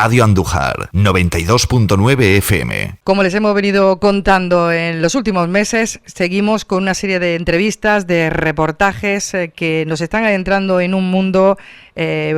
Radio Andújar, 92.9 FM. Como les hemos venido contando en los últimos meses, seguimos con una serie de entrevistas, de reportajes que nos están adentrando en un mundo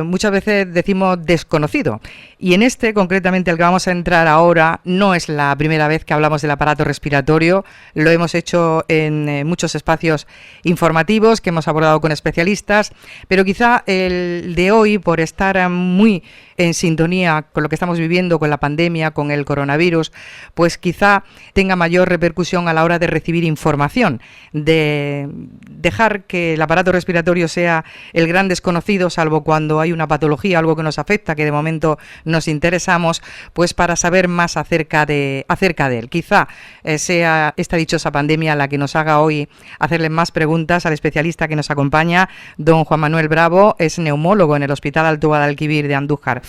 muchas veces decimos desconocido. Y en este, concretamente, el que vamos a entrar ahora, no es la primera vez que hablamos del aparato respiratorio. Lo hemos hecho en muchos espacios informativos que hemos abordado con especialistas, pero quizá el de hoy, por estar muy en sintonía con lo que estamos viviendo, con la pandemia, con el coronavirus, pues quizá tenga mayor repercusión a la hora de recibir información, de dejar que el aparato respiratorio sea el gran desconocido, salvo cuando hay una patología, algo que nos afecta, que de momento nos interesamos, pues para saber más acerca de él. Quizá sea esta dichosa pandemia la que nos haga hoy hacerle más preguntas al especialista que nos acompaña, don Juan Manuel Bravo, es neumólogo en el Hospital Alto Guadalquivir de Andújar.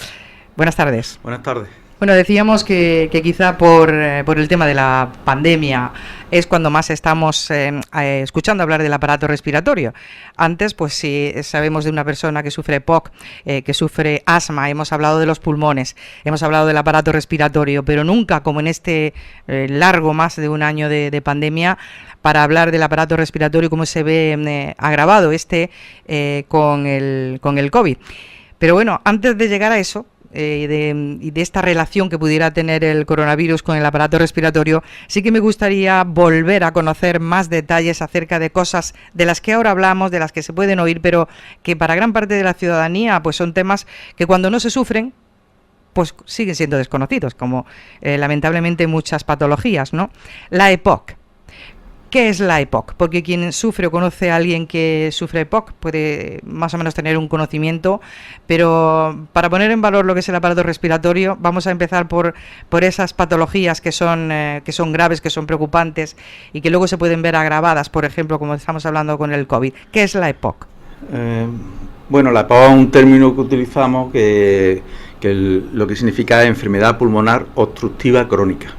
Buenas tardes. Buenas tardes. Bueno, decíamos que quizá por el tema de la pandemia es cuando más estamos escuchando hablar del aparato respiratorio. Antes, pues sí, sabemos de una persona que sufre EPOC, que sufre asma, hemos hablado de los pulmones, hemos hablado del aparato respiratorio, pero nunca como en este largo más de un año de pandemia, para hablar del aparato respiratorio, cómo se ve agravado con el COVID. Pero bueno, antes de llegar a eso, y de esta relación que pudiera tener el coronavirus con el aparato respiratorio, sí que me gustaría volver a conocer más detalles acerca de cosas de las que ahora hablamos, de las que se pueden oír, pero que para gran parte de la ciudadanía pues son temas que cuando no se sufren pues siguen siendo desconocidos, como lamentablemente muchas patologías, ¿no? La EPOC. ¿Qué es la EPOC? Porque quien sufre o conoce a alguien que sufre EPOC puede más o menos tener un conocimiento, pero para poner en valor lo que es el aparato respiratorio, vamos a empezar por esas patologías que son graves, que son preocupantes y que luego se pueden ver agravadas, por ejemplo, como estamos hablando con el COVID. ¿Qué es la EPOC? Bueno, la EPOC es un término que utilizamos que lo que significa enfermedad pulmonar obstructiva crónica.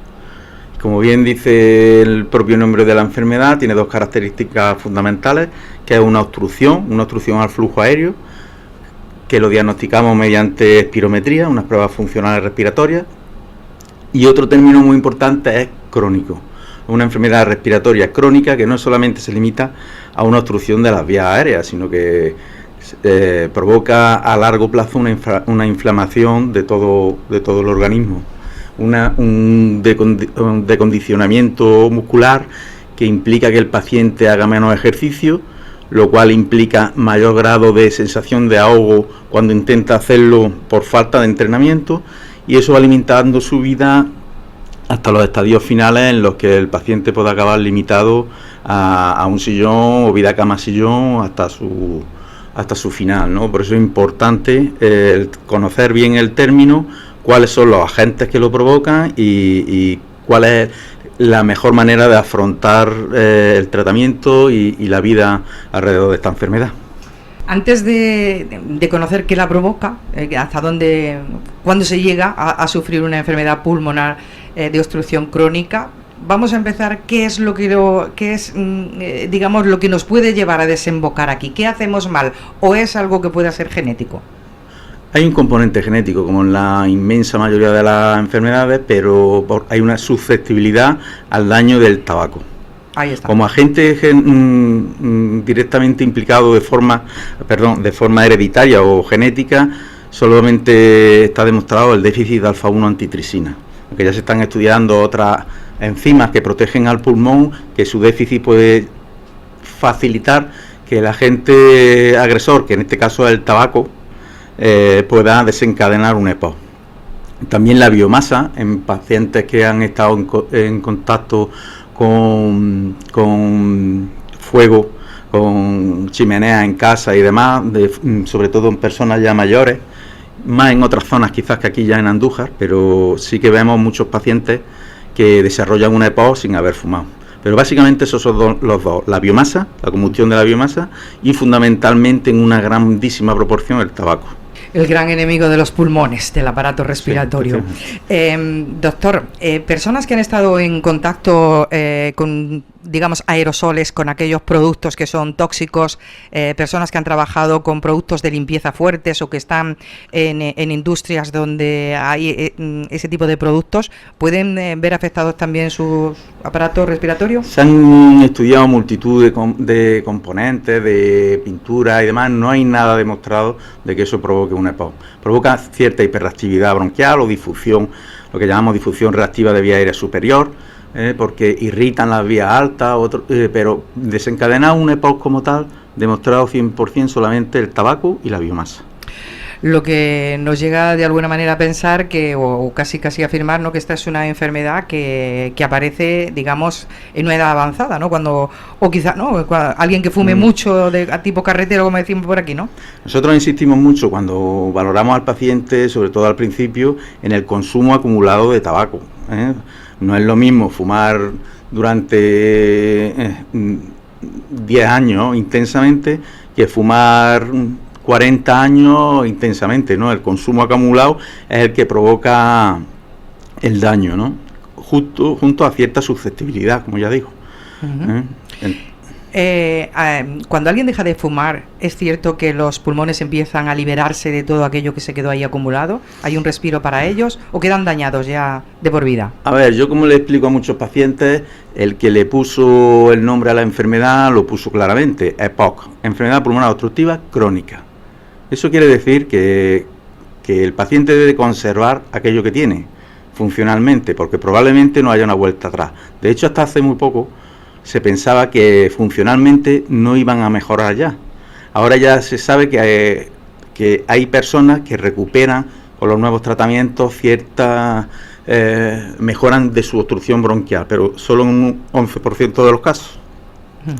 Como bien dice el propio nombre de la enfermedad, tiene dos características fundamentales, que es una obstrucción al flujo aéreo, que lo diagnosticamos mediante espirometría, unas pruebas funcionales respiratorias, y otro término muy importante es crónico, una enfermedad respiratoria crónica que no solamente se limita a una obstrucción de las vías aéreas, sino que provoca a largo plazo una inflamación de todo el organismo. Un decondicionamiento muscular que implica que el paciente haga menos ejercicio, lo cual implica mayor grado de sensación de ahogo cuando intenta hacerlo por falta de entrenamiento, y eso va limitando su vida hasta los estadios finales en los que el paciente puede acabar limitado a un sillón o vida cama-sillón hasta su final, ¿no? Por eso es importante conocer bien el término, cuáles son los agentes que lo provocan y cuál es la mejor manera de afrontar el tratamiento y la vida alrededor de esta enfermedad. Antes de conocer qué la provoca, cuándo se llega a sufrir una enfermedad pulmonar de obstrucción crónica, vamos a empezar qué es lo que nos puede llevar a desembocar aquí. ¿Qué hacemos mal? ¿O es algo que pueda ser genético? Hay un componente genético, como en la inmensa mayoría de las enfermedades, pero hay una susceptibilidad al daño del tabaco. Ahí está. Como agente directamente implicado de forma hereditaria o genética, solamente está demostrado el déficit de alfa-1 antitrisina, aunque ya se están estudiando otras enzimas que protegen al pulmón, que su déficit puede facilitar que el agente agresor, que en este caso es el tabaco, pueda desencadenar un EPOC. También la biomasa en pacientes que han estado en contacto con fuego, con chimeneas en casa y demás, sobre todo en personas ya mayores, más en otras zonas quizás que aquí ya en Andújar, pero sí que vemos muchos pacientes que desarrollan un EPOC sin haber fumado. Pero básicamente esos son los dos, la biomasa, la combustión de la biomasa, y fundamentalmente en una grandísima proporción el tabaco. El gran enemigo de los pulmones, del aparato respiratorio. Sí, doctor, personas que han estado en contacto con digamos, aerosoles con aquellos productos que son tóxicos, personas que han trabajado con productos de limpieza fuertes o que están en industrias donde hay ese tipo de productos, ¿pueden ver afectados también sus aparatos respiratorios? Se han estudiado multitud de componentes, de pintura y demás. No hay nada demostrado de que eso provoque una EPOC. Provoca cierta hiperactividad bronquial o difusión, lo que llamamos difusión reactiva de vía aérea superior, porque irritan las vías altas, pero desencadenar un EPOC como tal, demostrado 100% solamente el tabaco y la biomasa. Lo que nos llega de alguna manera a pensar que, o casi afirmar, ¿no?, que esta es una enfermedad que aparece, digamos, en una edad avanzada, ¿no? Cuando alguien que fume mucho a tipo carretero, como decimos por aquí, ¿no? Nosotros insistimos mucho cuando valoramos al paciente, sobre todo al principio, en el consumo acumulado de tabaco. No es lo mismo fumar durante 10 años intensamente que fumar 40 años intensamente, ¿no? El consumo acumulado es el que provoca el daño, ¿no? Junto a cierta susceptibilidad, como ya digo. Cuando alguien deja de fumar, ¿es cierto que los pulmones empiezan a liberarse de todo aquello que se quedó ahí acumulado? ¿Hay un respiro para ellos o quedan dañados ya de por vida? A ver, yo como le explico a muchos pacientes, el que le puso el nombre a la enfermedad lo puso claramente, EPOC, enfermedad pulmonar obstructiva crónica. Eso quiere decir que el paciente debe conservar aquello que tiene funcionalmente, porque probablemente no haya una vuelta atrás. De hecho, hasta hace muy poco se pensaba que funcionalmente no iban a mejorar ya. Ahora ya se sabe que hay personas que recuperan con los nuevos tratamientos ciertas mejoran de su obstrucción bronquial, pero solo en un 11% de los casos.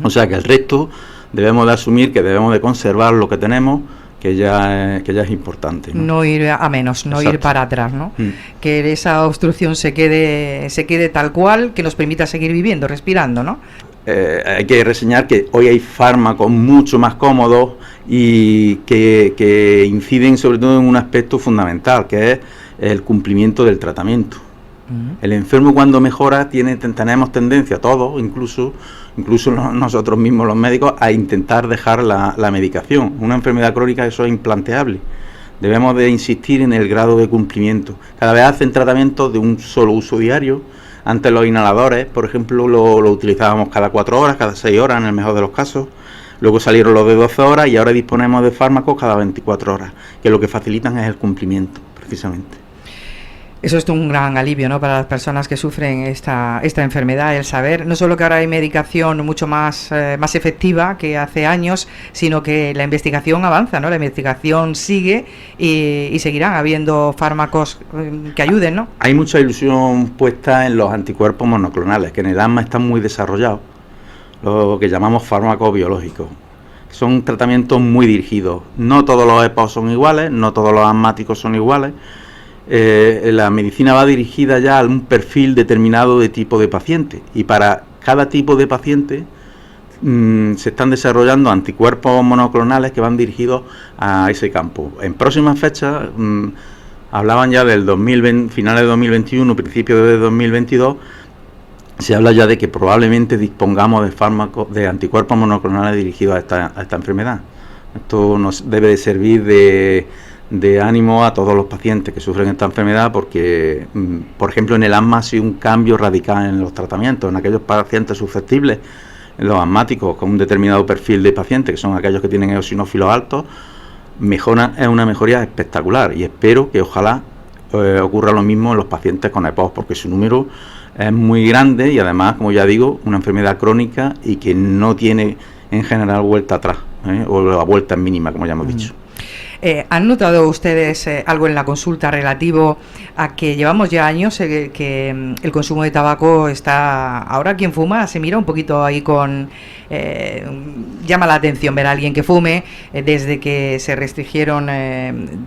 O sea que el resto debemos de asumir que debemos de conservar lo que tenemos, que ya es importante, no ir a menos, no ir para atrás, ¿no? Que esa obstrucción se quede tal cual, que nos permita seguir viviendo, respirando, ¿no? Hay que reseñar que hoy hay fármacos mucho más cómodos y que inciden sobre todo en un aspecto fundamental, que es el cumplimiento del tratamiento. El enfermo cuando mejora tenemos tendencia, todos, incluso nosotros mismos los médicos, a intentar dejar la medicación. Una enfermedad crónica, eso es implanteable. Debemos de insistir en el grado de cumplimiento. Cada vez hacen tratamientos de un solo uso diario. Antes los inhaladores, por ejemplo, lo utilizábamos cada 4 horas, cada 6 horas en el mejor de los casos. Luego salieron los de 12 horas y ahora disponemos de fármacos cada 24 horas, que lo que facilitan es el cumplimiento, precisamente. Eso es un gran alivio, ¿no?, para las personas que sufren esta enfermedad, el saber no solo que ahora hay medicación mucho más efectiva que hace años, sino que la investigación avanza, ¿no? La investigación sigue y seguirán habiendo fármacos que ayuden, ¿no? Hay mucha ilusión puesta en los anticuerpos monoclonales, que en el asma están muy desarrollados, lo que llamamos fármacos biológicos. Son tratamientos muy dirigidos. No todos los EPOC son iguales, no todos los asmáticos son iguales. La medicina va dirigida ya a un perfil determinado de tipo de paciente, y para cada tipo de paciente se están desarrollando anticuerpos monoclonales que van dirigidos a ese campo. En próximas fechas hablaban ya del 2020, finales de 2021, principios de 2022, se habla ya de que probablemente dispongamos de fármacos, de anticuerpos monoclonales dirigidos a esta enfermedad. Esto nos debe de servir de ánimo a todos los pacientes que sufren esta enfermedad, porque, por ejemplo, en el asma ha sido un cambio radical en los tratamientos. En aquellos pacientes susceptibles, en los asmáticos con un determinado perfil de pacientes, que son aquellos que tienen eosinófilos altos, es una mejoría espectacular, y espero que ojalá ocurra lo mismo en los pacientes con EPOC, porque su número es muy grande y además, como ya digo, una enfermedad crónica y que no tiene en general vuelta atrás, o la vuelta es mínima, como ya hemos dicho. ¿Han notado ustedes algo en la consulta relativo a que llevamos ya años que el consumo de tabaco está... Ahora quien fuma se mira un poquito ahí con... llama la atención ver a alguien que fume, desde que se restringieron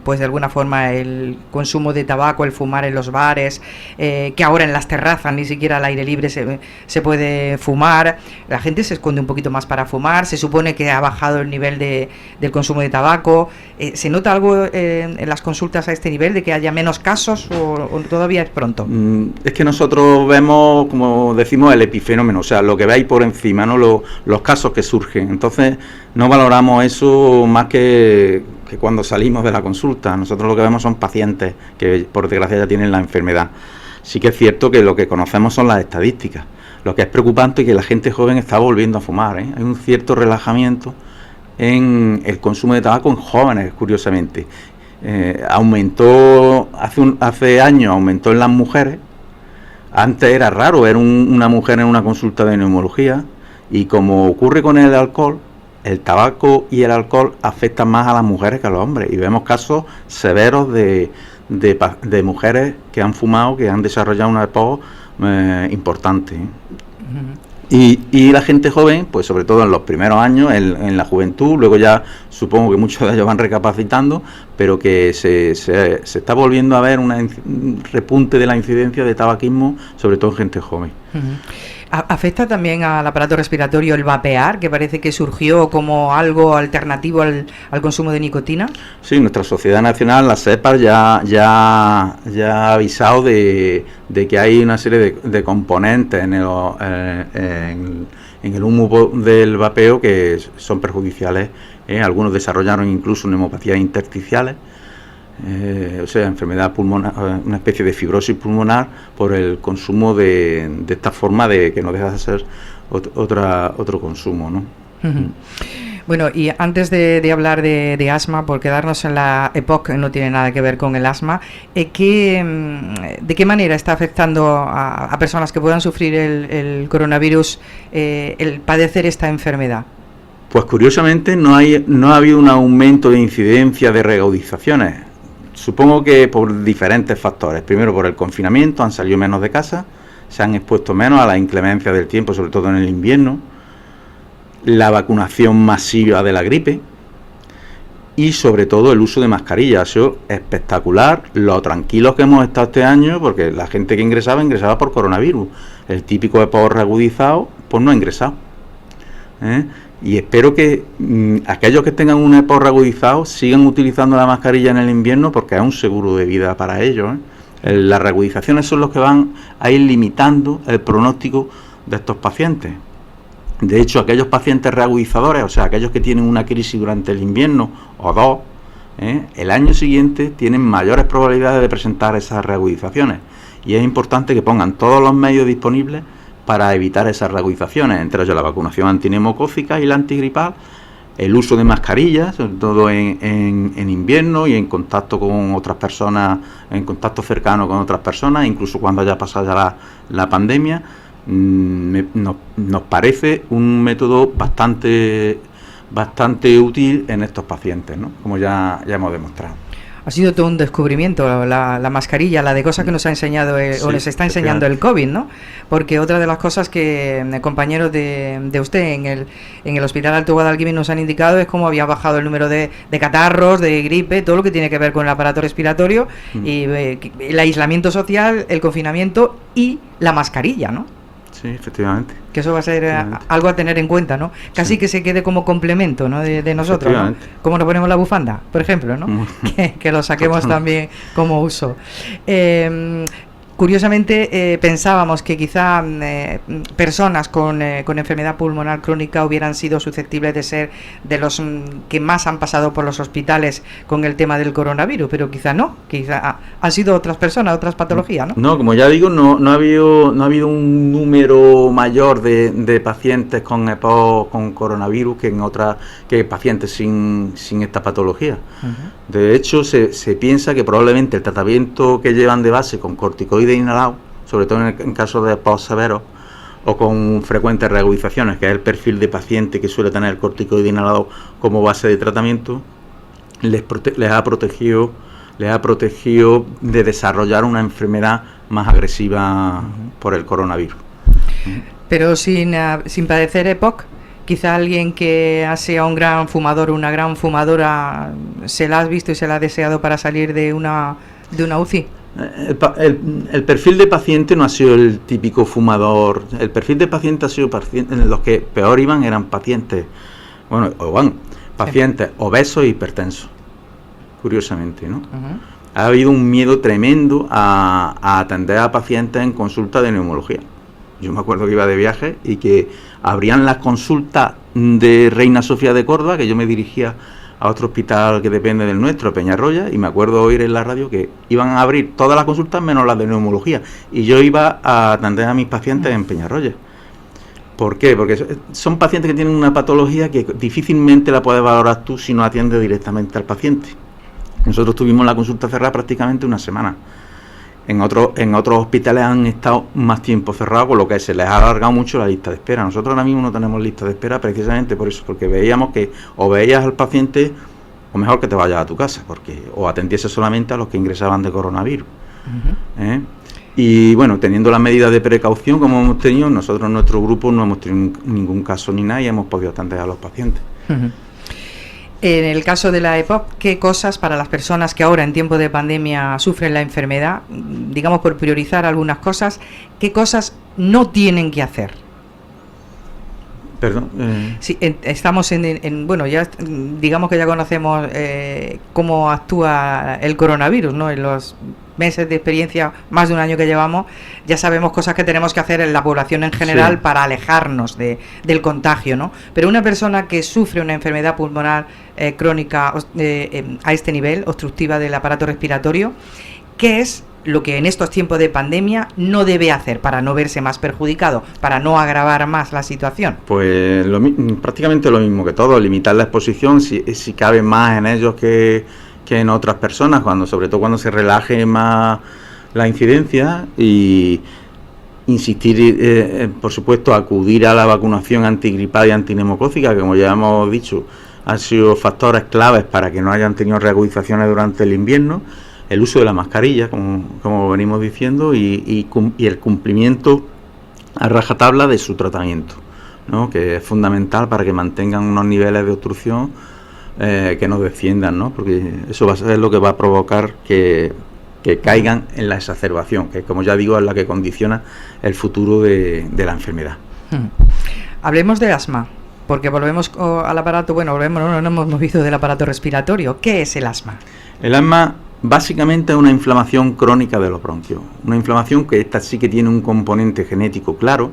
pues de alguna forma el consumo de tabaco, el fumar en los bares, que ahora en las terrazas ni siquiera al aire libre se puede fumar. La gente se esconde un poquito más para fumar, se supone que ha bajado el nivel del consumo de tabaco, se ¿Se nota algo en las consultas a este nivel, de que haya menos casos o todavía es pronto? Es que nosotros vemos, como decimos, el epifenómeno, o sea, lo que veis por encima, ¿no? Los casos que surgen. Entonces, no valoramos eso más que cuando salimos de la consulta. Nosotros lo que vemos son pacientes que, por desgracia, ya tienen la enfermedad. Sí que es cierto que lo que conocemos son las estadísticas. Lo que es preocupante es que la gente joven está volviendo a fumar, ¿eh? Hay un cierto relajamiento en el consumo de tabaco en jóvenes, curiosamente. Aumentó, hace años aumentó en las mujeres. Antes era raro ver una mujer en una consulta de neumología, y como ocurre con el alcohol, el tabaco y el alcohol afectan más a las mujeres que a los hombres, y vemos casos severos de mujeres que han fumado, que han desarrollado una EPOC importante. Y la gente joven, pues sobre todo en los primeros años, en la juventud, luego ya supongo que muchos de ellos van recapacitando, pero que se está volviendo a ver un repunte de la incidencia de tabaquismo, sobre todo en gente joven. ¿Afecta también al aparato respiratorio el vapear, que parece que surgió como algo alternativo al consumo de nicotina? Sí, nuestra Sociedad Nacional, la SEPAR, ya ha avisado de que hay una serie de componentes en el humo del vapeo que son perjudiciales. Algunos desarrollaron incluso neumopatías intersticiales, o sea, enfermedad pulmonar, una especie de fibrosis pulmonar por el consumo de esta forma de que no deja de ser otro consumo, ¿no? Bueno, y antes de hablar de asma, por quedarnos en la EPOC, no tiene nada que ver con el asma, ¿de qué manera está afectando a personas que puedan sufrir el coronavirus el padecer esta enfermedad? Pues curiosamente no ha habido un aumento de incidencia de reagudizaciones. Supongo que por diferentes factores. Primero, por el confinamiento, han salido menos de casa, se han expuesto menos a la inclemencia del tiempo, sobre todo en el invierno, la vacunación masiva de la gripe y sobre todo el uso de mascarillas. Ha sido espectacular lo tranquilos que hemos estado este año, porque la gente que ingresaba por coronavirus. El típico EPOC reagudizado, pues no ha ingresado. Y espero que aquellos que tengan un EPOC reagudizado sigan utilizando la mascarilla en el invierno, porque es un seguro de vida para ellos. Las reagudizaciones son los que van a ir limitando el pronóstico de estos pacientes. De hecho, aquellos pacientes reagudizadores, o sea, aquellos que tienen una crisis durante el invierno o dos, el año siguiente tienen mayores probabilidades de presentar esas reagudizaciones. Y es importante que pongan todos los medios disponibles para evitar esas reagudizaciones, entre ellos la vacunación antineumocócica y la antigripal, el uso de mascarillas, sobre todo en invierno y en contacto con otras personas, en contacto cercano con otras personas, incluso cuando haya pasado ya la pandemia. Nos parece un método bastante útil en estos pacientes, ¿no? Como ya hemos demostrado. Ha sido todo un descubrimiento la mascarilla, la de cosas que nos ha enseñado o nos está enseñando el COVID, ¿no? Porque otra de las cosas que compañeros de usted en el Hospital Alto Guadalquivir nos han indicado es cómo había bajado el número de catarros, de gripe, todo lo que tiene que ver con el aparato respiratorio, y el aislamiento social, el confinamiento y la mascarilla, ¿no? Sí, efectivamente. Que eso va a ser algo a tener en cuenta, ¿no? Casi sí, que se quede como complemento, ¿no? de nosotros, ¿no? Como nos ponemos la bufanda, por ejemplo, ¿no? que lo saquemos también como uso. Curiosamente, pensábamos que quizá personas con enfermedad pulmonar crónica hubieran sido susceptibles de ser de los que más han pasado por los hospitales con el tema del coronavirus, pero quizá no, quizá han sido otras personas, otras patologías, ¿no? No, como ya digo, no ha habido un número mayor de pacientes con EPOC con coronavirus que pacientes sin esta patología. De hecho, se piensa que probablemente el tratamiento que llevan de base con corticoides inhalados, sobre todo en casos de EPOC severos o con frecuentes reagudizaciones, que es el perfil de paciente que suele tener el corticoide inhalado como base de tratamiento, les ha protegido de desarrollar una enfermedad más agresiva por el coronavirus. Pero sin padecer EPOC, quizá alguien que sea un gran fumador o una gran fumadora, ¿se la has visto y se la ha deseado para salir de una UCI? El perfil de paciente no ha sido el típico fumador. El perfil de paciente ha sido los que peor iban eran pacientes, pacientes obesos e hipertensos. curiosamente, ¿no? Ha habido un miedo tremendo a atender a pacientes en consulta de neumología. Yo me acuerdo que iba de viaje y que abrían las consultas de Reina Sofía de Córdoba, que yo me dirigía a otro hospital que depende del nuestro, Peñarroya, y me acuerdo oír en la radio que iban a abrir todas las consultas menos las de neumología, y yo iba a atender a mis pacientes en Peñarroya. ¿Por qué? Porque son pacientes que tienen una patología que difícilmente la puedes valorar tú si no atiendes directamente al paciente. Nosotros tuvimos la consulta cerrada prácticamente una semana. En otros hospitales han estado más tiempo cerrados, con lo que se les ha alargado mucho la lista de espera. Nosotros ahora mismo no tenemos lista de espera precisamente por eso, porque veíamos que o veías al paciente o mejor que te vayas a tu casa, porque o atendiese solamente a los que ingresaban de coronavirus. Y bueno, teniendo las medidas de precaución como hemos tenido, nosotros en nuestro grupo no hemos tenido ningún caso ni nada y hemos podido atender a los pacientes. En el caso de la EPOC, ¿qué cosas para las personas que ahora en tiempo de pandemia sufren la enfermedad, digamos por priorizar algunas cosas, qué cosas no tienen que hacer? Perdón. Sí, estamos bueno, ya digamos que ya conocemos cómo actúa el coronavirus, ¿no? En los meses de experiencia, más de un año que llevamos, ya sabemos cosas que tenemos que hacer en la población en general para alejarnos del contagio, ¿no? Pero una persona que sufre una enfermedad pulmonar crónica a este nivel, obstructiva del aparato respiratorio, ¿qué es lo que en estos tiempos de pandemia no debe hacer para no verse más perjudicado, para no agravar más la situación? Pues prácticamente lo mismo que todo, limitar la exposición, si cabe más en ellos que en otras personas, sobre todo cuando se relaje más la incidencia, y insistir, por supuesto, acudir a la vacunación antigripal y antineumocócica, que como ya hemos dicho, han sido factores claves para que no hayan tenido reagudizaciones durante el invierno, el uso de la mascarilla, como venimos diciendo, y el cumplimiento a rajatabla de su tratamiento, ¿no? Que es fundamental para que mantengan unos niveles de obstrucción que no desciendan, ¿no? Porque eso va a ser lo que va a provocar que caigan en la exacerbación, que como ya digo es la que condiciona el futuro de la enfermedad. Hablemos de asma, porque volvemos al aparato, no hemos movido del aparato respiratorio. ¿Qué es el asma? El asma básicamente es una inflamación crónica de los bronquios, una inflamación que esta sí que tiene un componente genético claro.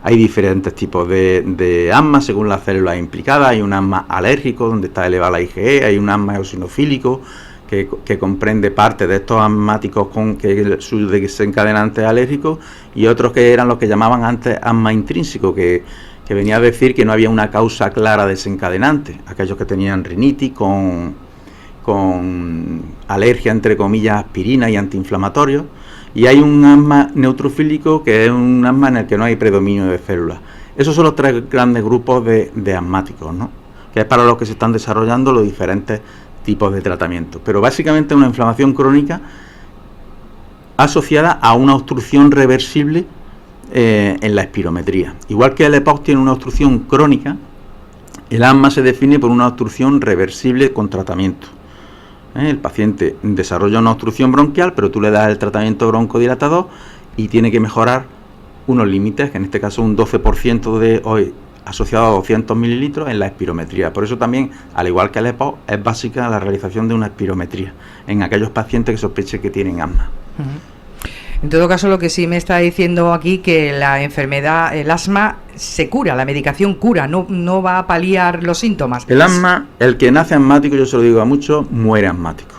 Hay diferentes tipos de asma según las células implicadas. Hay un asma alérgico donde está elevada la IgE, hay un asma eosinofílico que comprende parte de estos asmáticos con que su desencadenante es alérgico, y otros que eran los que llamaban antes asma intrínseco, que venía a decir que no había una causa clara desencadenante, aquellos que tenían rinitis con alergia entre comillas a aspirina y antiinflamatorios. Y hay un asma neutrofílico, que es un asma en el que no hay predominio de células. Esos son los tres grandes grupos de asmáticos, ¿no? Que es para los que se están desarrollando los diferentes tipos de tratamiento. Pero básicamente es una inflamación crónica asociada a una obstrucción reversible en la espirometría. Igual que el EPOC tiene una obstrucción crónica, el asma se define por una obstrucción reversible con tratamiento. El paciente desarrolla una obstrucción bronquial, pero tú le das el tratamiento broncodilatador y tiene que mejorar unos límites, que en este caso un 12% de hoy asociado a 200 mililitros en la espirometría. Por eso también, al igual que el EPOC, es básica la realización de una espirometría en aquellos pacientes que sospechen que tienen asma. En todo caso, lo que sí me está diciendo aquí, que la enfermedad, el asma, se cura, la medicación cura, no va a paliar los síntomas. El asma, el que nace asmático, yo se lo digo a muchos, muere asmático.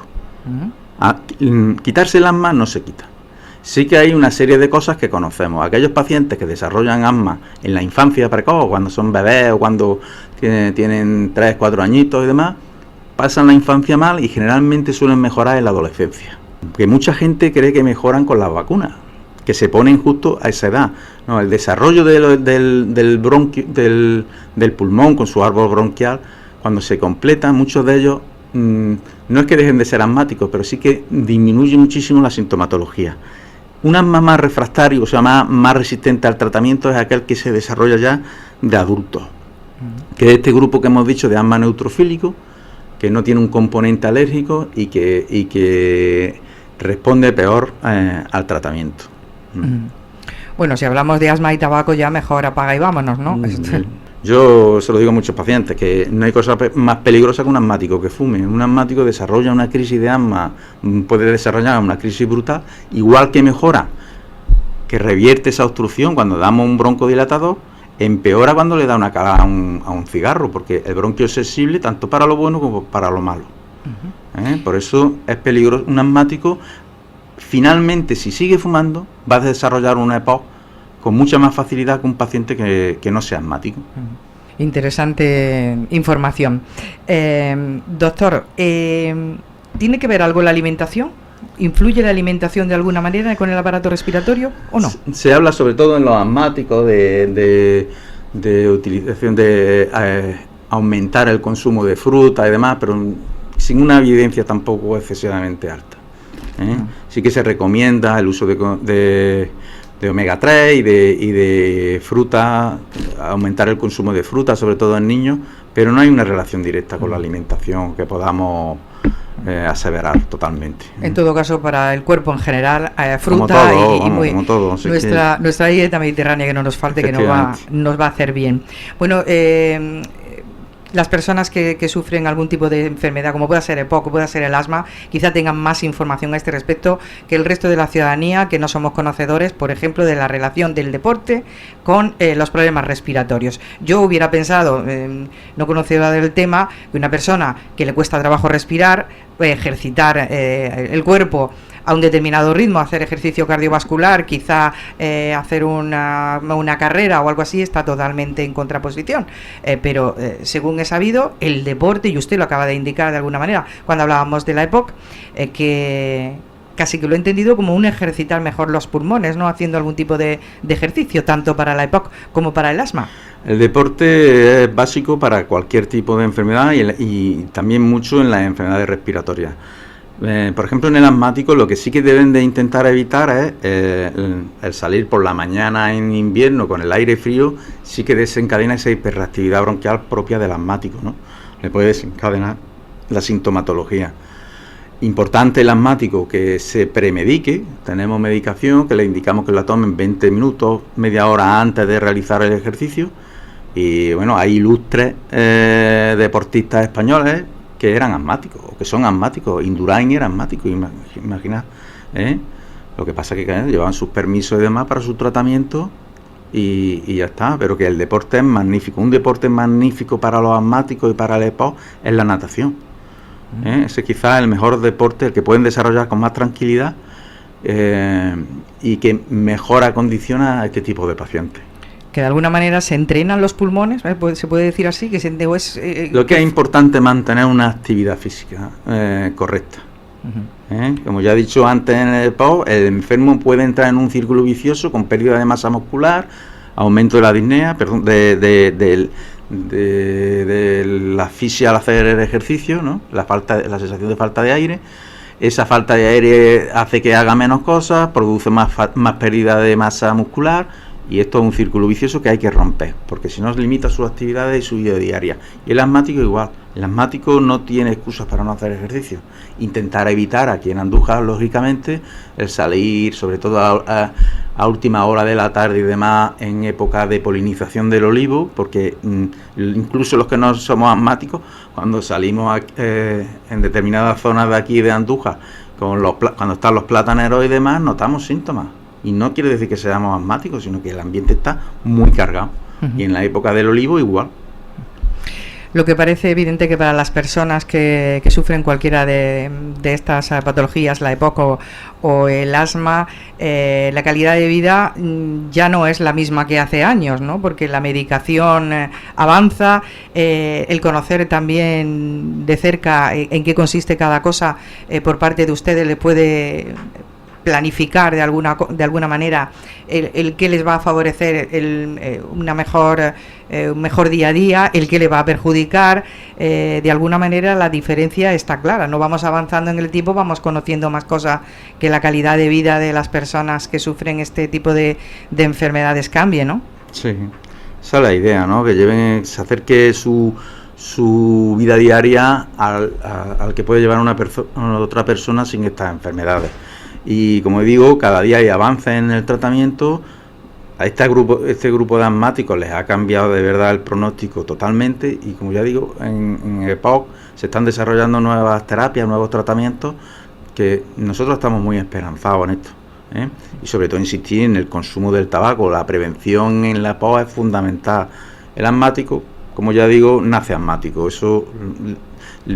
Quitarse el asma no se quita. Sí que hay una serie de cosas que conocemos. Aquellos pacientes que desarrollan asma en la infancia precoz, cuando son bebés o cuando tienen 3, 4 añitos y demás, pasan la infancia mal y generalmente suelen mejorar en la adolescencia. Que mucha gente cree que mejoran con las vacunas, que se ponen justo a esa edad. No, el desarrollo del pulmón con su árbol bronquial, cuando se completa, muchos de ellos no es que dejen de ser asmáticos, pero sí que disminuye muchísimo la sintomatología. Un asma más refractario, o sea, más resistente al tratamiento, es aquel que se desarrolla ya de adultos, que es este grupo que hemos dicho de asma neutrofílico, que no tiene un componente alérgico y que responde peor al tratamiento. Bueno, si hablamos de asma y tabaco, ya mejor apaga y vámonos, ¿no? Yo se lo digo a muchos pacientes, que no hay cosa más peligrosa que un asmático que fume. Un asmático desarrolla una crisis de asma, puede desarrollar una crisis brutal, igual que mejora, que revierte esa obstrucción cuando damos un broncodilatador, empeora cuando le da una cala a un cigarro, porque el bronquio es sensible tanto para lo bueno como para lo malo. Por eso es peligroso. Un asmático, finalmente, si sigue fumando, va a desarrollar una EPOC con mucha más facilidad que un paciente que no sea asmático. Interesante información. Doctor, ¿tiene que ver algo la alimentación? ¿Influye la alimentación de alguna manera con el aparato respiratorio o no? Se habla sobre todo en los asmáticos de utilización de aumentar el consumo de fruta y demás, pero sin una evidencia tampoco excesivamente alta. Sí que se recomienda el uso de omega 3 y de fruta, aumentar el consumo de fruta, sobre todo en niños, pero no hay una relación directa con la alimentación que podamos aseverar totalmente. En todo caso, para el cuerpo en general, fruta como todo, nuestra dieta mediterránea, que no nos falte, que nos va a hacer bien. Bueno, las personas que sufren algún tipo de enfermedad, como pueda ser EPOC, pueda ser el asma, quizá tengan más información a este respecto que el resto de la ciudadanía, que no somos conocedores, por ejemplo, de la relación del deporte con los problemas respiratorios. Yo hubiera pensado, no conocedora del tema, que una persona que le cuesta trabajo respirar, ejercitar el cuerpo a un determinado ritmo, hacer ejercicio cardiovascular, quizá hacer una carrera o algo así, está totalmente en contraposición. Pero según he sabido, el deporte, y usted lo acaba de indicar de alguna manera cuando hablábamos de la EPOC, que casi que lo he entendido como un ejercitar mejor los pulmones, ¿no? Haciendo algún tipo de ejercicio, tanto para la EPOC como para el asma. El deporte es básico para cualquier tipo de enfermedad y también mucho en las enfermedades respiratorias. Por ejemplo, en el asmático lo que sí que deben de intentar evitar es el salir por la mañana en invierno con el aire frío, sí que desencadena esa hiperreactividad bronquial propia del asmático, ¿no? Le puede desencadenar la sintomatología. Importante el asmático que se premedique, tenemos medicación que le indicamos que la tomen 20 minutos, media hora antes de realizar el ejercicio, y bueno, hay ilustres deportistas españoles que eran asmáticos, o que son asmáticos. Indurain era asmático, imagina, Lo que pasa es que llevaban sus permisos y demás para su tratamiento y ya está, pero que el deporte es magnífico. Un deporte magnífico para los asmáticos y para el EPOC es la natación. Ese quizás es el mejor deporte, el que pueden desarrollar con más tranquilidad y que mejor acondiciona a este tipo de pacientes. Que de alguna manera se entrenan los pulmones, se puede decir así, lo que es importante es mantener una actividad física correcta. Como ya he dicho antes en el EPOC, el enfermo puede entrar en un círculo vicioso con pérdida de masa muscular, aumento de la disnea, de la asfixia al hacer el ejercicio, ¿no? La sensación de falta de aire. Esa falta de aire hace que haga menos cosas, produce más pérdida de masa muscular. Y esto es un círculo vicioso que hay que romper, porque si no limita sus actividades y su vida diaria. Y el asmático igual. El asmático no tiene excusas para no hacer ejercicio. Intentar evitar aquí en Andújar, lógicamente, el salir, sobre todo a última hora de la tarde y demás, en época de polinización del olivo, porque incluso los que no somos asmáticos, cuando salimos en determinadas zonas de aquí de Andújar, cuando están los plataneros y demás, notamos síntomas. Y no quiere decir que seamos asmáticos, sino que el ambiente está muy cargado. Y en la época del olivo igual. Lo que parece evidente que para las personas que sufren cualquiera de estas patologías, la EPOC o el asma, la calidad de vida ya no es la misma que hace años, ¿no? Porque la medicación avanza, el conocer también de cerca en qué consiste cada cosa por parte de ustedes le puede planificar de alguna manera el que les va a favorecer un mejor día a día, el que le va a perjudicar. De alguna manera la diferencia está clara. No vamos avanzando en el tiempo, vamos conociendo más cosas, que la calidad de vida de las personas que sufren este tipo de enfermedades cambie, ¿no? Sí, esa es la idea, ¿no? Que se acerque su vida diaria al que puede llevar otra persona sin estas enfermedades. Y como digo, cada día hay avances en el tratamiento, a este grupo de asmáticos les ha cambiado de verdad el pronóstico totalmente, y como ya digo, en EPOC se están desarrollando nuevas terapias, nuevos tratamientos, que nosotros estamos muy esperanzados en esto, ¿eh? Y sobre todo insistir en el consumo del tabaco. La prevención en la EPOC es fundamental. El asmático, como ya digo, nace asmático, eso,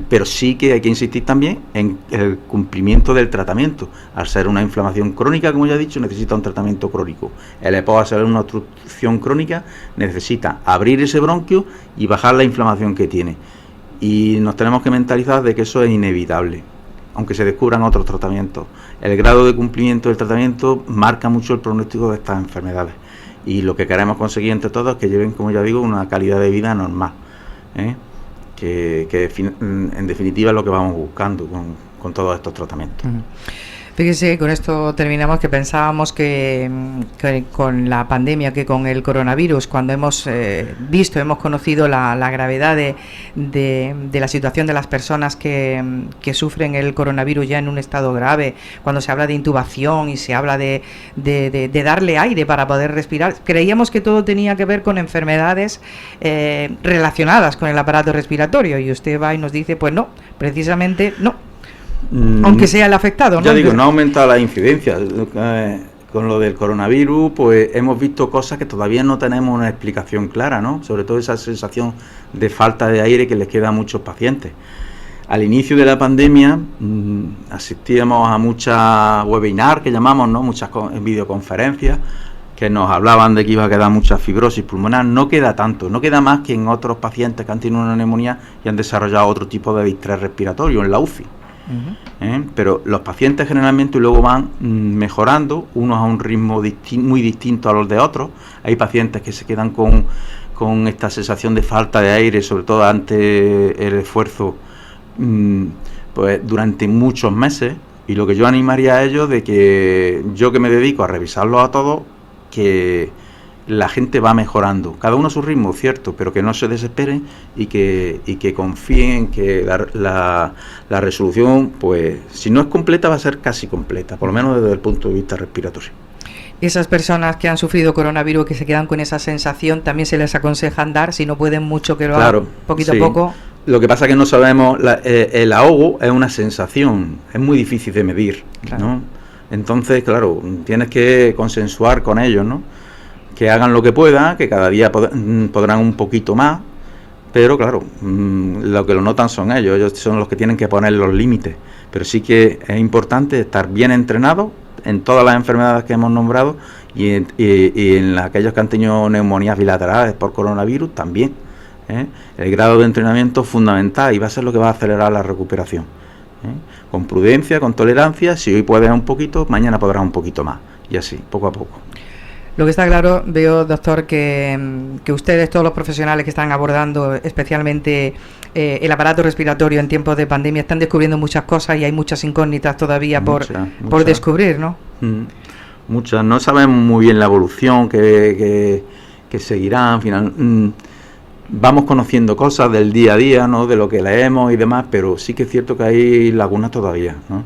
pero sí que hay que insistir también en el cumplimiento del tratamiento. Al ser una inflamación crónica, como ya he dicho, necesita un tratamiento crónico. El EPOC, al ser una obstrucción crónica, necesita abrir ese bronquio y bajar la inflamación que tiene. Y nos tenemos que mentalizar de que eso es inevitable, aunque se descubran otros tratamientos. El grado de cumplimiento del tratamiento marca mucho el pronóstico de estas enfermedades. Y lo que queremos conseguir entre todos es que lleven, como ya digo, una calidad de vida normal, ¿eh? Que en definitiva es lo que vamos buscando con todos estos tratamientos. Fíjese, con esto terminamos, que pensábamos que con la pandemia, que con el coronavirus, cuando hemos hemos conocido la gravedad de la situación de las personas que sufren el coronavirus ya en un estado grave, cuando se habla de intubación y se habla de darle aire para poder respirar, creíamos que todo tenía que ver con enfermedades relacionadas con el aparato respiratorio, y usted va y nos dice, pues no, precisamente no. Aunque sea el afectado, ¿no? Ya digo, no ha aumentado la incidencia. Con lo del coronavirus, pues hemos visto cosas que todavía no tenemos una explicación clara, ¿no? Sobre todo esa sensación de falta de aire que les queda a muchos pacientes. Al inicio de la pandemia asistíamos a muchas webinars, que llamamos, ¿no? Muchas videoconferencias que nos hablaban de que iba a quedar mucha fibrosis pulmonar. No queda tanto, no queda más que en otros pacientes que han tenido una neumonía y han desarrollado otro tipo de distrés respiratorio en la UCI. Pero los pacientes generalmente luego van mejorando, unos a un ritmo muy distinto a los de otros. Hay pacientes que se quedan con esta sensación de falta de aire, sobre todo ante el esfuerzo, pues durante muchos meses. Y lo que yo animaría a ellos, de que yo, que me dedico a revisarlos a todos, que la gente va mejorando, cada uno a su ritmo, cierto, pero que no se desesperen y que confíen en que la resolución, pues si no es completa, va a ser casi completa, por lo menos desde el punto de vista respiratorio. Esas personas que han sufrido coronavirus, que se quedan con esa sensación, también se les aconseja andar, si no pueden mucho, que lo hagan poquito a poco. Lo que pasa es que no sabemos, el ahogo es una sensación, es muy difícil de medir, claro, ¿no? Entonces, claro, tienes que consensuar con ellos, ¿no? Que hagan lo que puedan, que cada día podrán un poquito más, pero claro, lo que lo notan son ellos son los que tienen que poner los límites. Pero sí que es importante estar bien entrenados en todas las enfermedades que hemos nombrado, y en aquellos que han tenido neumonías bilaterales por coronavirus también, ¿eh? El grado de entrenamiento es fundamental y va a ser lo que va a acelerar la recuperación, ¿eh? Con prudencia, con tolerancia. Si hoy puedes un poquito, mañana podrás un poquito más, y así, poco a poco. Lo que está claro, veo, doctor, que ustedes, todos los profesionales que están abordando especialmente el aparato respiratorio en tiempos de pandemia, están descubriendo muchas cosas, y hay muchas incógnitas todavía por descubrir, ¿no? Muchas. No sabemos muy bien la evolución que seguirá. Al final, vamos conociendo cosas del día a día, ¿no? De lo que leemos y demás, pero sí que es cierto que hay lagunas todavía, ¿no?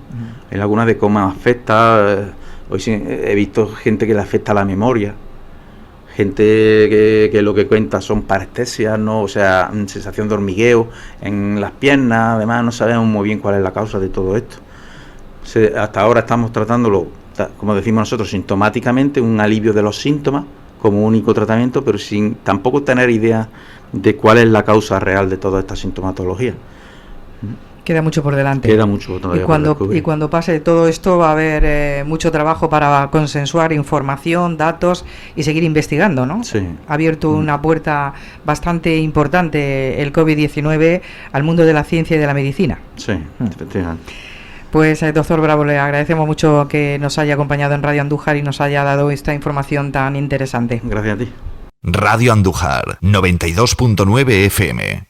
Hay lagunas de cómo afecta. Hoy sí he visto gente que le afecta la memoria, gente que lo que cuenta son parestesias, ¿no? O sea, sensación de hormigueo en las piernas. Además, no sabemos muy bien cuál es la causa de todo esto. Hasta ahora estamos tratándolo, como decimos nosotros, sintomáticamente, un alivio de los síntomas como único tratamiento, pero sin tampoco tener idea de cuál es la causa real de toda esta sintomatología. Queda mucho por delante. Queda mucho todavía y cuando pase todo esto, va a haber mucho trabajo para consensuar información, datos y seguir investigando, ¿no? Sí. Ha abierto una puerta bastante importante el COVID-19 al mundo de la ciencia y de la medicina. Sí, efectivamente. Pues, doctor Bravo, le agradecemos mucho que nos haya acompañado en Radio Andújar y nos haya dado esta información tan interesante. Gracias a ti. Radio Andújar, 92.9 FM.